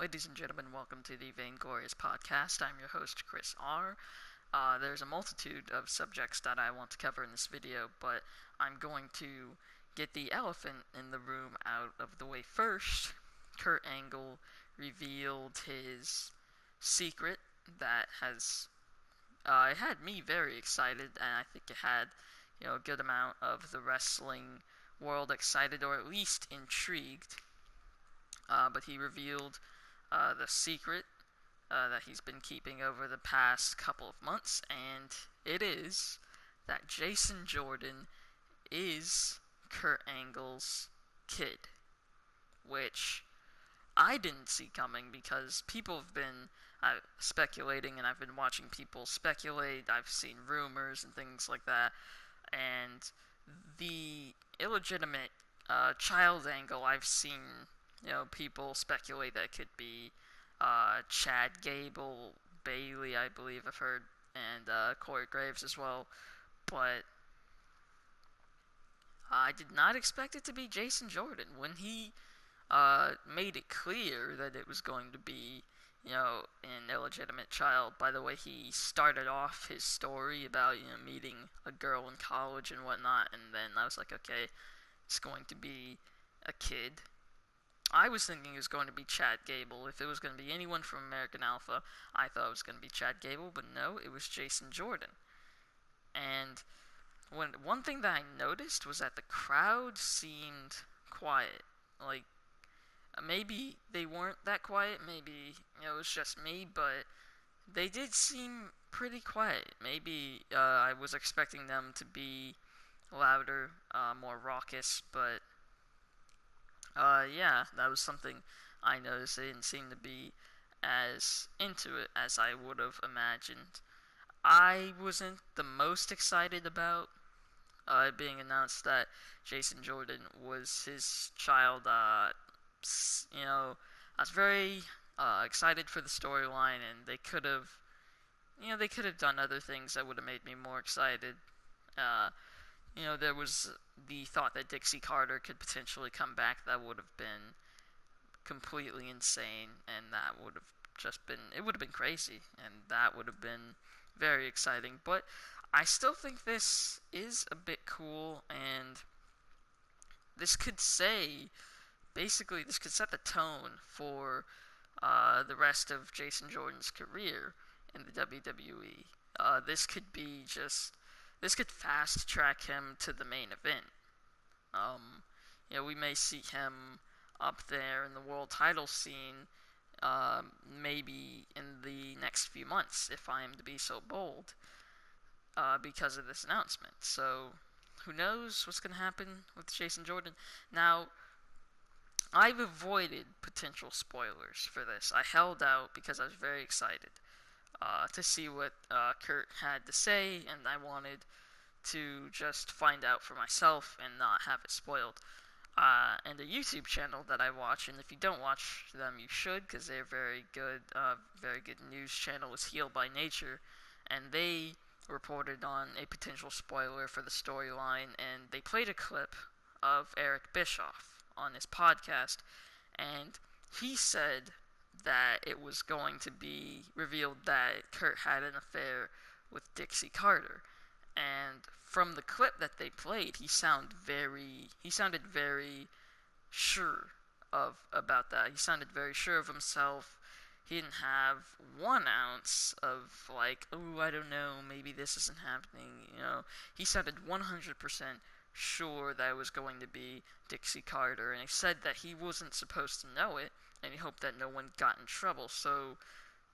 Ladies and gentlemen, welcome to the VainGlorious Podcast. I'm your host, Chris R. There's a multitude of subjects that I want to cover in this video, but I'm going to get the elephant in the room out of the way first. Kurt Angle revealed his secret that has it had me very excited, and I think it had a good amount of the wrestling world excited, or at least intrigued. But he revealed the secret that he's been keeping over the past couple of months, and it is that Jason Jordan is Kurt Angle's kid, which I didn't see coming because people have been speculating, and I've been watching people speculate. I've seen rumors and things like that, and the illegitimate child angle I've seen. People speculate that it could be Chad Gable, Bailey, I believe I've heard, and Corey Graves as well. But I did not expect it to be Jason Jordan. When he made it clear that it was going to be, an illegitimate child, by the way he started off his story about, meeting a girl in college and whatnot, and then I was like, okay, it's going to be a kid. I was thinking it was going to be Chad Gable. If it was going to be anyone from American Alpha, I thought it was going to be Chad Gable, but no, it was Jason Jordan. And one thing that I noticed was that the crowd seemed quiet. Like, maybe they weren't that quiet, maybe it was just me, but they did seem pretty quiet. Maybe I was expecting them to be louder, more raucous, but yeah, that was something I noticed. They didn't seem to be as into it as I would have imagined. I wasn't the most excited about it being announced that Jason Jordan was his child. I was very excited for the storyline, and they could have done other things that would have made me more excited. There was the thought that Dixie Carter could potentially come back. That would have been completely insane, and that would have it would have been crazy, and that would have been very exciting. But I still think this is a bit cool, and this could set the tone for the rest of Jason Jordan's career in the WWE. This could fast track him to the main event. We may see him up there in the world title scene, maybe in the next few months, if I am to be so bold, because of this announcement. So, who knows what's going to happen with Jason Jordan? Now, I've avoided potential spoilers for this. I held out because I was very excited to see what Kurt had to say, and I wanted to just find out for myself and not have it spoiled. And a YouTube channel that I watch, and if you don't watch them, you should, because they're very good news channel, is Healed by Nature, and they reported on a potential spoiler for the storyline, and they played a clip of Eric Bischoff on his podcast, and he said that it was going to be revealed that Kurt had an affair with Dixie Carter. And from the clip that they played, he sounded very sure about that. He sounded very sure of himself. He didn't have 1 ounce of like, oh, I don't know, maybe this isn't happening. He sounded 100% sure that it was going to be Dixie Carter, and he said that he wasn't supposed to know it, and he hoped that no one got in trouble. So,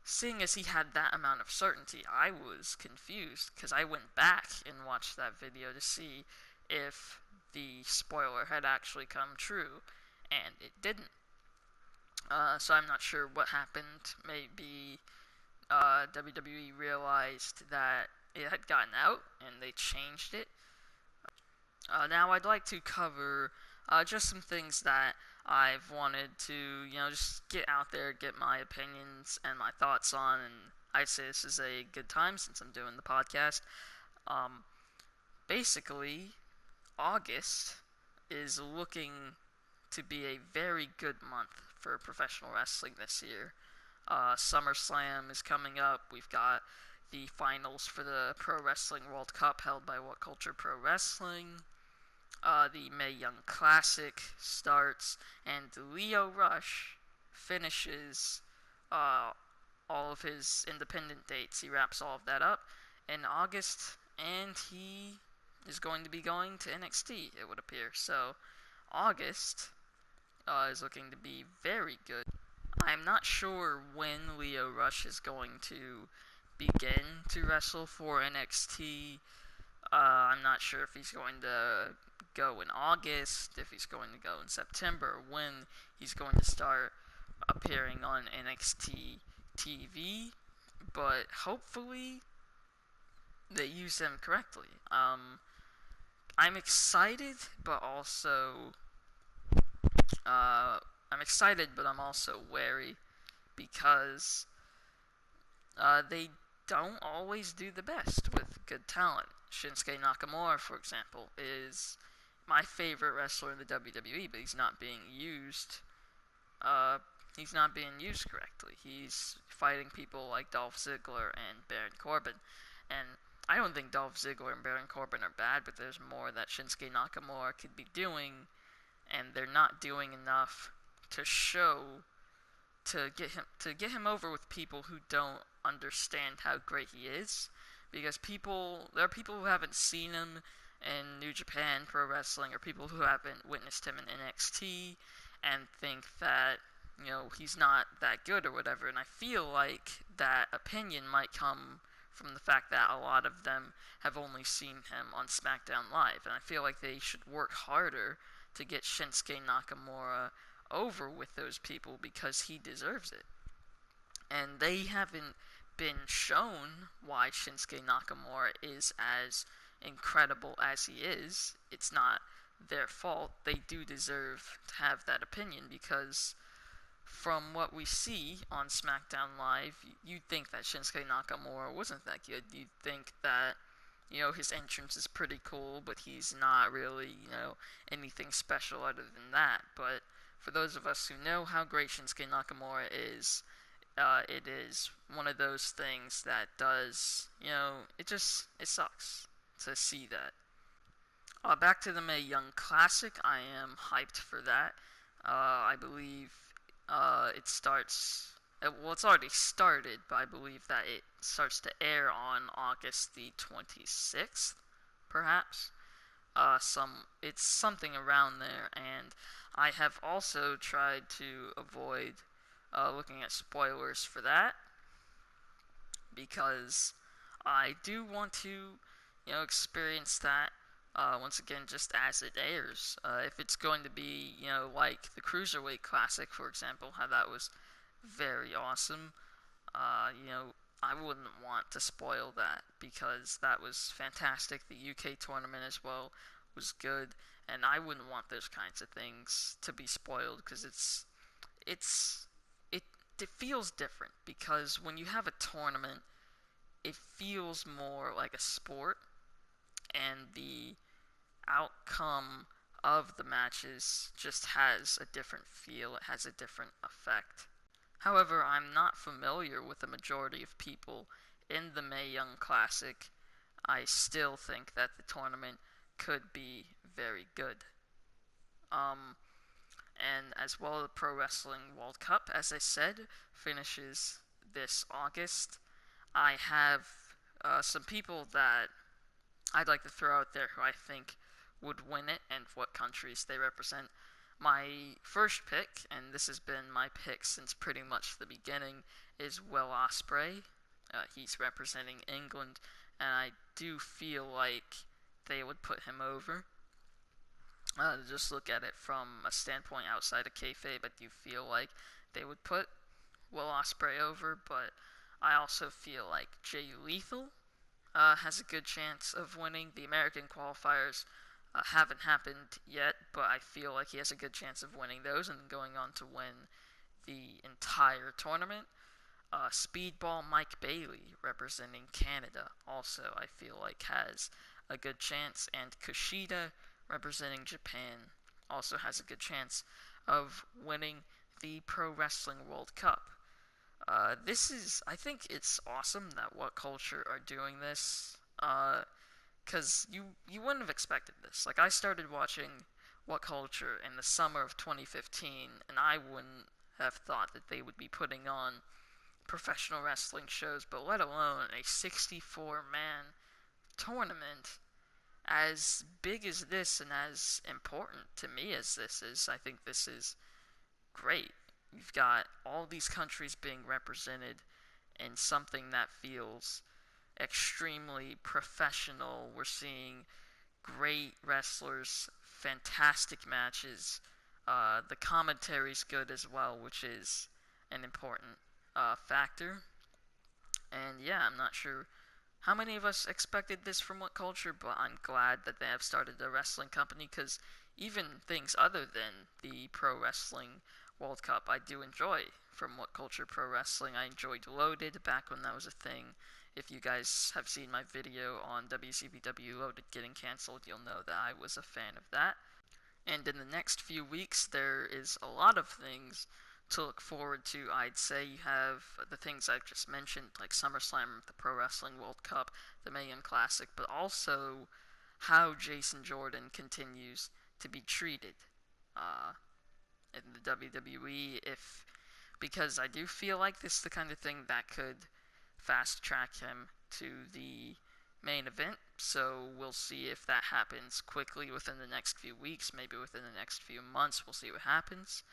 seeing as he had that amount of certainty, I was confused, because I went back and watched that video to see if the spoiler had actually come true, and it didn't. So I'm not sure what happened. Maybe WWE realized that it had gotten out, and they changed it. Now I'd like to cover just some things that I've wanted to, just get out there, get my opinions and my thoughts on, and I'd say this is a good time since I'm doing the podcast. Basically, August is looking to be a very good month for professional wrestling this year. SummerSlam is coming up. We've got the finals for the Pro Wrestling World Cup held by WhatCulture Pro Wrestling. The Mae Young Classic starts, and Lio Rush finishes all of his independent dates. He wraps all of that up in August, and he is going to be going to NXT, it would appear. So, August is looking to be very good. I'm not sure when Lio Rush is going to begin to wrestle for NXT. I'm not sure if he's going to go in August, if he's going to go in September, or when he's going to start appearing on NXT TV, but hopefully they use him correctly. I'm excited, but also I'm also wary because they don't always do the best with good talent. Shinsuke Nakamura, for example, is my favorite wrestler in the WWE, but he's not being used. He's not being used correctly. He's fighting people like Dolph Ziggler and Baron Corbin, and I don't think Dolph Ziggler and Baron Corbin are bad, but there's more that Shinsuke Nakamura could be doing, and they're not doing enough to get him over with people who don't understand how great he is, because there are people who haven't seen him in New Japan Pro Wrestling, or people who haven't witnessed him in NXT and think that, he's not that good or whatever, and I feel like that opinion might come from the fact that a lot of them have only seen him on SmackDown Live, and I feel like they should work harder to get Shinsuke Nakamura over with those people because he deserves it. And they haven't been shown why Shinsuke Nakamura is as incredible as he is. It's not their fault. They do deserve to have that opinion because from what we see on SmackDown Live, you'd think that Shinsuke Nakamura wasn't that good. You'd think that, his entrance is pretty cool, but he's not really, anything special other than that. But for those of us who know how great Shinsuke Nakamura is, it is one of those things that does, it sucks to see that. Back to the Mae Young Classic, I am hyped for that. I believe it starts, it's already started, but I believe that it starts to air on August the 26th, perhaps. It's something around there, and I have also tried to avoid looking at spoilers for that, because I do want to, experience that once again just as it airs. If it's going to be, like the Cruiserweight Classic, for example, how that was very awesome, I wouldn't want to spoil that because that was fantastic. The UK tournament as well was good, and I wouldn't want those kinds of things to be spoiled because it feels different, because when you have a tournament, it feels more like a sport, and the outcome of the matches just has a different feel, it has a different effect. However, I'm not familiar with the majority of people in the Mae Young Classic. I still think that the tournament could be very good. And as well, the Pro Wrestling World Cup, as I said, finishes this August. I have some people that I'd like to throw out there who I think would win it and what countries they represent. My first pick, and this has been my pick since pretty much the beginning, is Will Ospreay. He's representing England, and I do feel like they would put him over. Just look at it from a standpoint outside of kayfabe, I do feel like they would put Will Ospreay over, but I also feel like Jay Lethal has a good chance of winning. The American qualifiers haven't happened yet, but I feel like he has a good chance of winning those and going on to win the entire tournament. Speedball Mike Bailey, representing Canada, also I feel like has a good chance, and Kushida, representing Japan, also has a good chance of winning the Pro Wrestling World Cup. I think it's awesome that WhatCulture are doing this, because you wouldn't have expected this. Like, I started watching WhatCulture in the summer of 2015, and I wouldn't have thought that they would be putting on professional wrestling shows, but let alone a 64-man tournament as big as this and as important to me as this is. I think this is great. You've got all these countries being represented in something that feels extremely professional. We're seeing great wrestlers, fantastic matches. The commentary's good as well, which is an important factor. And yeah, I'm not sure how many of us expected this from WhatCulture, but I'm glad that they have started a wrestling company, because even things other than the Pro Wrestling World Cup I do enjoy from WhatCulture Pro Wrestling. I enjoyed Loaded back when that was a thing. If you guys have seen my video on WCPW Loaded getting cancelled, you'll know that I was a fan of that. And in the next few weeks, there is a lot of things to look forward to. I'd say you have the things I've just mentioned, like SummerSlam, the Pro Wrestling World Cup, the Mae Young Classic, but also how Jason Jordan continues to be treated in the WWE, because I do feel like this is the kind of thing that could fast track him to the main event. So we'll see if that happens quickly within the next few weeks, maybe within the next few months. We'll see what happens.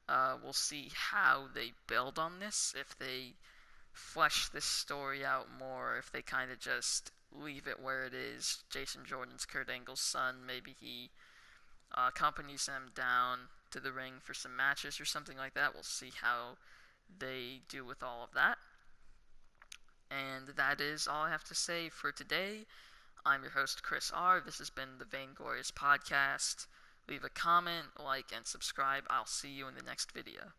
We'll see how they build on this, if they flesh this story out more, if they kind of just leave it where it is. Jason Jordan's Kurt Angle's son, maybe he accompanies them down to the ring for some matches or something like that. We'll see how they do with all of that. And that is all I have to say for today. I'm your host, Chris R. This has been the VainGlorious Podcast. Leave a comment, like, and subscribe. I'll see you in the next video.